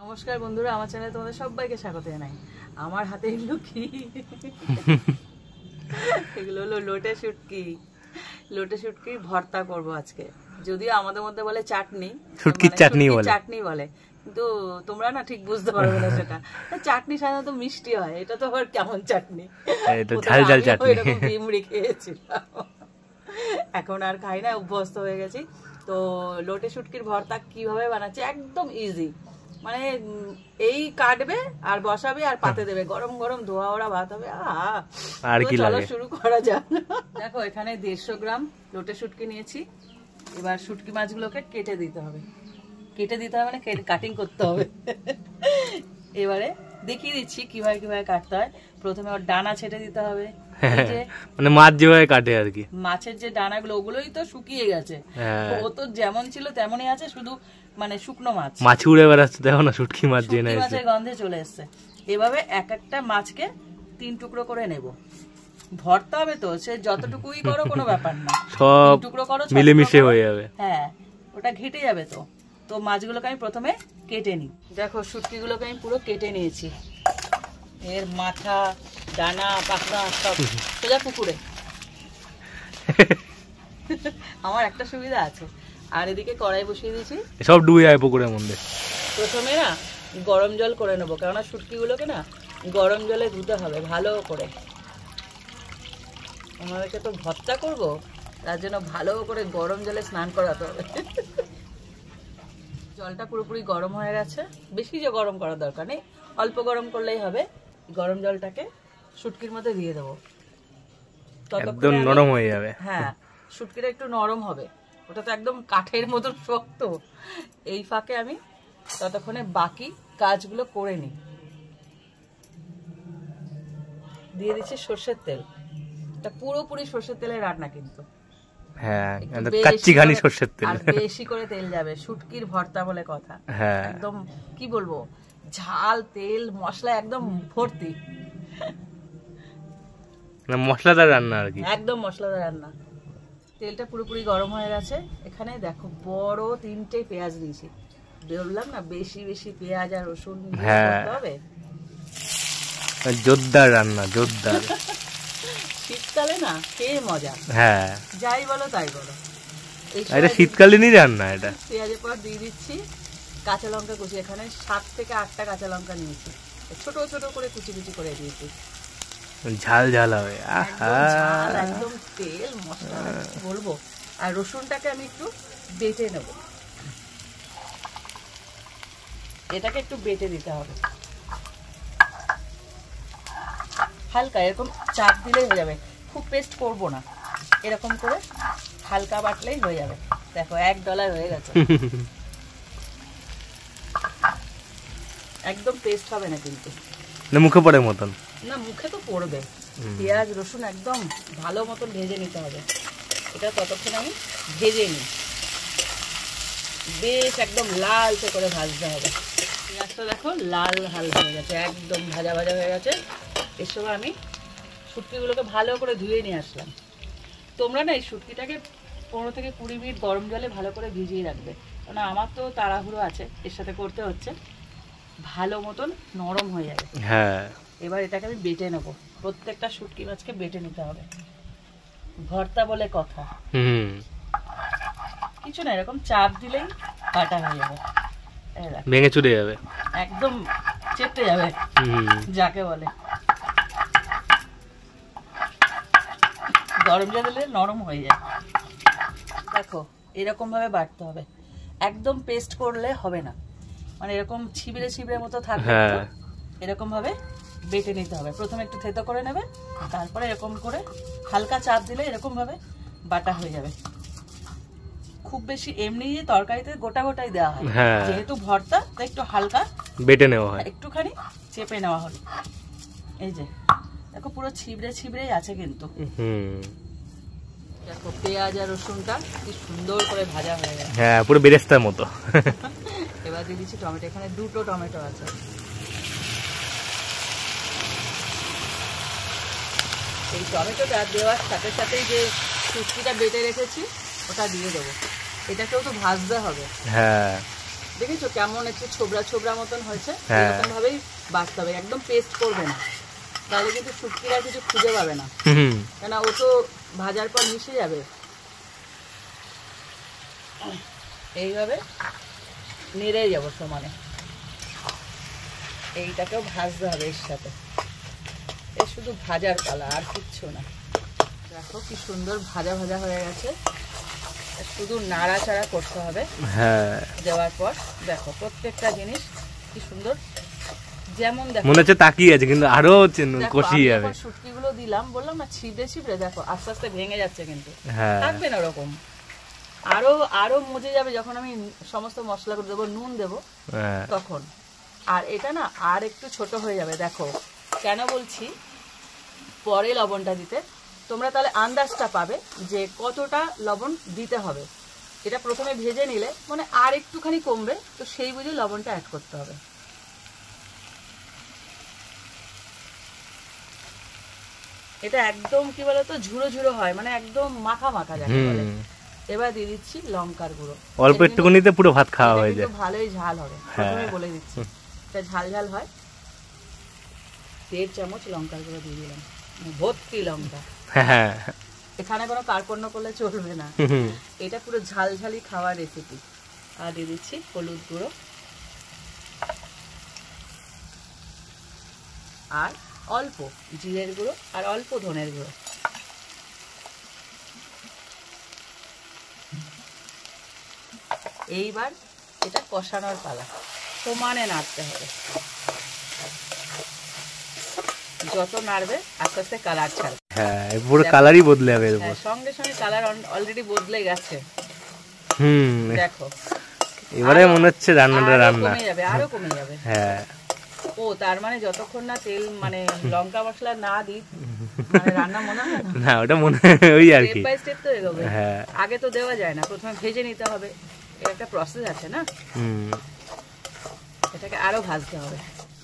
নমস্কার বন্ধুরা, আমার চ্যানেলে তোমাদের সবাইকে স্বাগত জানাই। আমার হাতে এগুলো কি? এগুলো হলো লোটে শুটকি ভর্তা করব আজকে। যদিও আমাদের মধ্যে বলে চাটনি, শুটকির চাটনি বলে, কিন্তু তোমরা না ঠিক বুঝতে পারবে না সেটা। চাটনি সাধারণত মিষ্টি হয়, এটা তো আবার কেমন চাটনি, ঝাল ঝাল চাটনি। এরকম ভিমড়ি খেয়েছিলাম, এখন আর খাই না, অভ্যস্ত হয়ে গেছি। তো লোটে শুটকির ভর্তা কিভাবে বানাচ্ছি, একদম ইজি। মানে এই কাটবে আর বসাবে আর পাতে দেবে, গরম গরম ধোয়া ওরা ভাত হবে। আর কি লাগে, শুরু করা যাক। দেখো এখানে 150 গ্রাম লোটে শুটকি নিয়েছি। এবার শুটকি মাছগুলোকে কেটে দিতে হবে মানে কাটিং করতে হবে। এবারে দেখিয়ে দিচ্ছি কিভাবে কিভাবে কাটতে হয়। প্রথমে ওর ডানা ছেটে দিতে হবে, মানে মাছ যেভাবে কাটে আর কি। মাছের যে ডানাগুলো ওগুলোই তো শুকিয়ে গেছে, ও তো যেমন ছিল তেমনই আছে, শুধু মানে শুকনো মাছ উড়ে বেড়াচ্ছে, দেখো না, শুটকি মাছ জেনে এসেছে, মাছের গন্ধে চলে এসছে। এভাবে এক একটা মাছকে 3 টুকরো করে নেব। ভর্তা হবে তো সে যতটুকুই করো কোনো ব্যাপার না, সব টুকরো করো, মিলেমিশে হয়ে যাবে। হ্যাঁ, ওটা ঘেটে যাবে। তো মাছগুলোকে আমি প্রথমে কেটে নিই। দেখো শুটকিগুলোকে আমি পুরো কেটে নিয়েছি, এর মাথা ডানা পাখনা সব সোজা পুকুরে। আমার একটা সুবিধা আছে, আর এদিকে কড়াই বসিয়ে দিয়েছি, সব ডুবে যায় পুকুরের মধ্যে। প্রথমে না গরম জল করে নেবো, কেননা শুটকিগুলোকে না গরম জলে ধুতে হবে ভালো করে। আমাদেরকে তো ভর্তা করবো, তার জন্য ভালো করে গরম জলে স্নান করাতে হবে। জলটা পুরোপুরি গরম হয়ে গেছে, বেশি যে গরম করার দরকার নেই, অল্প গরম করলেই হবে। গরম জলটাকে শুটকির মধ্যে দিয়ে দেবো, একদম নরম হয়ে যাবে। হ্যাঁ, শুটকিটা একটু নরম হবে, ওটা তো একদম কাঠের মতো শক্ত। এই ফাঁকে আমি ততক্ষণে বাকি কাজগুলো করে নিই। দিয়ে দিচ্ছি সর্ষের তেল, এটা পুরোপুরি সর্ষের তেলের রান্না কিন্তু। হ্যাঁ, কাচ্চি ঘানি সর্ষের তেল, আর বেশি করে তেল যাবে, শুটকির ভর্তা বলে কথা। হ্যাঁ, একদম কি বলবো, ঝাল তেল মশলা একদম ভর্তি, মশলাদার রান্না আর কি, একদম মশলাদার রান্না। তেলটা পুরোপুরি গরম হয়ে গেছে। এখানে দেখো বড় 3টে পেঁয়াজ দিয়েছি, বললাম না বেশি বেশি পেঁয়াজ আর রসুন দিতে হবে। জোরদার রান্না, জোরদার। শীতকালে না খেয়ে মজা, হ্যাঁ, যাই বলো তাই বলো। এটা শীতকালীনই রান্না। এটা পেঁয়াজের পর দিয়ে দিচ্ছি কাঁচা লঙ্কা কুচি, এখানে 7 থেকে 8টা কাঁচা লঙ্কা নিয়েছি, ছোট ছোট করে কুচি কুচি করে দিয়েছি। ঝাল ঝাল হবে, একদম তেল মশলা বলবো। আর রসুনটাকে আমি একটু বেটে নেব, এটাকে একটু বেটে দিতে হবে হালকা, এরকম চাপ দিলেই হয়ে যাবে, খুব পেস্ট করব না, এরকম করে হালকা বাটলেই হয়ে যাবে। দেখো $1 হয়ে গেছে, একদম পেস্ট হবে না কিন্তু, মুখে পড়ে মতন না, মুখে তো পড়বে। পেঁয়াজ রসুন একদম ভালো মতন ভেজে নিতে হবে, এটা ততক্ষণ আমি ভেজে নিই, বেশ একদম লালচে করে ভাজতে হবে। পেঁয়াজটা দেখো লাল হাল হয়ে গেছে, একদম ভাজা ভাজা হয়ে গেছে। এর সময় আমি শুটকিগুলোকে ভালো করে ধুয়ে নিয়ে আসলাম। তোমরা না এই শুটকিটাকে 15 থেকে 20 মিনিট গরম জলে ভালো করে ভিজিয়ে রাখবে, কারণ আমার তো তাড়াহুড়ো আছে, এর সাথে করতে হচ্ছে, ভালো মতন নরম হয়ে যাবে। হ্যাঁ, এবার এটাকে আমি বেটে নেবো, প্রত্যেকটা শুটকি মাছকে বেটে নিতে হবে, ভর্তা বলে কথা। কিছু না, এরকম চাপ দিলেই বাটা হয়ে যাবে, ভেঙে চুরে যাবে, একদম চেপে যাবে যাকে বলে। গরম জল দিলে নরম হয়ে যায়। দেখো এরকম ভাবে বাটতে হবে, একদম পেস্ট করলে হবে না, মানে এরকম ছিবড়ে ছিবড়ে মতো থাকবে, এরকম ভাবে বেটে নিতে হবে। প্রথমে একটু থেতো করে নেবে, তারপরে এরকম করে হালকা চাপ দিলে এরকম ভাবে বাটা হয়ে যাবে। খুব বেশি এমনি তরকারিতে গোটা গোটাই দেওয়া হয়, যেহেতু ভর্তা তাই একটু হালকা বেটে নেওয়া হয়, একটুখানি চেপে নেওয়া হলো। এই যে দেখো পুরো ছিবড়ে ছিবড়েই আছে কিন্তু। দেখো পেঁয়াজ আর রসুনটা কি সুন্দর করে ভাজা হয়ে গেছে, হ্যাঁ, পুরো বেরেস্তার মতো। এবার দিয়ে দিচ্ছি টমেটো, এখানে 2টো টমেটো আছে। এই টমেটোটা দেওয়ার সাথে সাথেই যে শুটকিটা বেটে রেখেছি ওটা দিয়ে দেবো, এটাকেও তো ভাজতে হবে। হ্যাঁ, দেখেছো কেমন একটু ছোবড়া ছোবড়া মতন হয়েছে, এরকম ভাবেই বাটতে হবে, একদম পেস্ট করবে না, তাহলে কিন্তু শুটকিরা কিছু খুঁজে পাবে না, কেন ও তো ভাজার পর মিশে যাবে। এইভাবে নেড়ে যাবো সমানে, এইটাকেও ভাজতে হবে এর সাথে, এর শুধু ভাজার পালা আর কিচ্ছু না। দেখো কি সুন্দর ভাজা ভাজা হয়ে গেছে, শুধু নাড়াচাড়া করতে হবে। হ্যাঁ, দেওয়ার পর দেখো প্রত্যেকটা জিনিস কি সুন্দর, যেমন দেখো মনে হচ্ছে তাকিয়ে আছে কিন্তু আরো কষিয়ে যাবে। শুটকিগুলো দিলাম, বললাম না ছিবড়ে ছিবড়ে, দেখো আস্তে আস্তে ভেঙে যাচ্ছে, কিন্তু হ্যাঁ থাকবে না ওরকম, আরো আরো মজে যাবে যখন আমি সমস্ত মশলা করে দেবো, নুন দেবো তখন। আর এটা না আর একটু ছোট হয়ে যাবে। দেখো কেন বলছি পরে লবণটা দিতে, তোমরা তাহলে আন্দাজটা পাবে যে কতটা লবণ দিতে হবে। এটা প্রথমে ভেজে নিলে মানে আর একটুখানি কমবে, তো সেই বুঝে লবণটা অ্যাড করতে হবে। এটা একদম কি বলতো ঝুড়ো ঝুড়ো হয়, মানে একদম মাখা মাখা যাকে বলে। এবার দিয়ে দিচ্ছি লঙ্কার গুঁড়ো, অল্প একটুখানিতে পুরো ভাত খাওয়া হয়ে যায়, ভালোই ঝাল হবে, প্রথমে বলে দিচ্ছি এটা ঝাল ঝাল হয়। 1.5 চামচ লঙ্কার গুঁড়ো দিয়ে দিলাম, ভর্তি লঙ্কা। হ্যাঁ, এখানে কোনো কার্পণ্য করলে চলবে না, এটা পুরো ঝালঝালি খাওয়ার রেসিপি। আর দিয়ে দিচ্ছি হলুদ গুঁড়ো আর অল্প জিরের গুঁড়ো আর অল্প ধনের গুঁড়ো। এইবার এটা কষানোর পালা, সমানে নাড়তে হবে, যত নাড়বে আস্তে আস্তে কালার ছাড়বে। হ্যাঁ, পুরো কালারই বদলে যাবে, সঙ্গে সঙ্গে কালার অলরেডি বদলে গেছে। দেখো এবারে মনে হচ্ছে রান্নাটা রান্না কমে যাবে, আরো কমে যাবে। হ্যাঁ, ও তার মানে যতক্ষণ না তেল মানে লঙ্কা মশলা না দিই মানে রান্না মনে হয় না, ওটা মনে ওই আর কি, স্টেপ বাই স্টেপ তো এগোবে। হ্যাঁ, আগে তো দেওয়া যায় না, প্রথমে ভেজে নিতে হবে, এর একটা প্রসেস আছে না, এটাকে আরো ভাজতে হবে।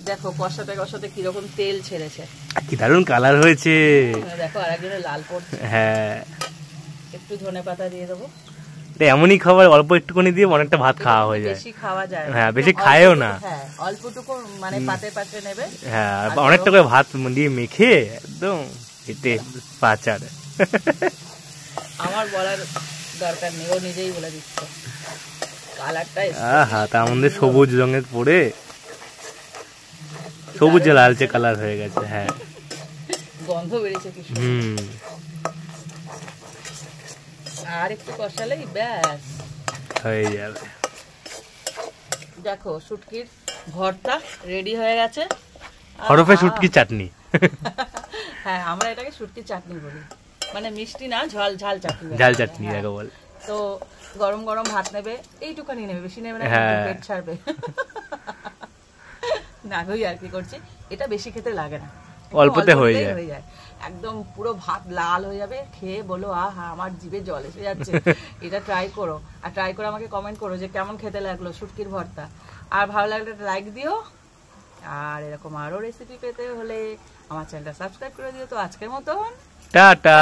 দেখো কষাতে কষাতে কিরকম তেল ছেড়েছে, কি দারুণ কালার হয়েছে। দেখো আরেকজনের লাল পড়ছে। হ্যাঁ, একটু ধনেপাতা দিয়ে দেবো। এমনই খাবার অল্প একটুখানি দিয়ে অনেকটা ভাত খাওয়া হয়ে যায়, বেশি খাওয়া যায় না, হ্যাঁ বেশি খায়ও না, হ্যাঁ অল্পটুকু মানে পাতে পাতে নেবে, হ্যাঁ অনেকটা করে ভাত দিয়ে মেখে একদম এতে পাচার। আমার বলার দরকার নেই, ও নিজেই বলে দিচ্ছে। কালারটা আহা, তার মধ্যে সবুজ রঙের পরে সবুজ লালচে কালার হয়ে গেছে। হ্যাঁ, গন্ধ বেরিয়েছে কি আর একটু কষালেই ব্যাস হয়ে যাবে। দেখো শুটকির ভর্তা রেডি হয়ে গেছে, হরফে শুটকি চাটনি। হ্যাঁ আমরা এটাকে শুটকি চাটনি বলি, মানে মিষ্টি না, ঝাল ঝাল চাটনি, ঝাল চাটনি যাকে বলে। তো গরম গরম ভাত নেবে, এইটুখানি নেবে, বেশি নেবে না, পেট ছাড়বে না। ওই আর কি করছি, এটা বেশি খেতে লাগে না, অল্পতে হয়ে যায়, একদম পুরো ভাত লাল হয়ে যাবে, খেয়ে বলো আহা আমার জিভে জল এসে যাচ্ছে। এটা ট্রাই করো, আর ট্রাই করে আমাকে কমেন্ট করো যে কেমন খেতে লাগলো শুটকির ভর্তা। আর ভালো লাগলে লাইক দিও, আর এরকম আরো রেসিপি পেতে হলে আমার চ্যানেলটা সাবস্ক্রাইব করে দিও। তো আজকের মতন টাটা।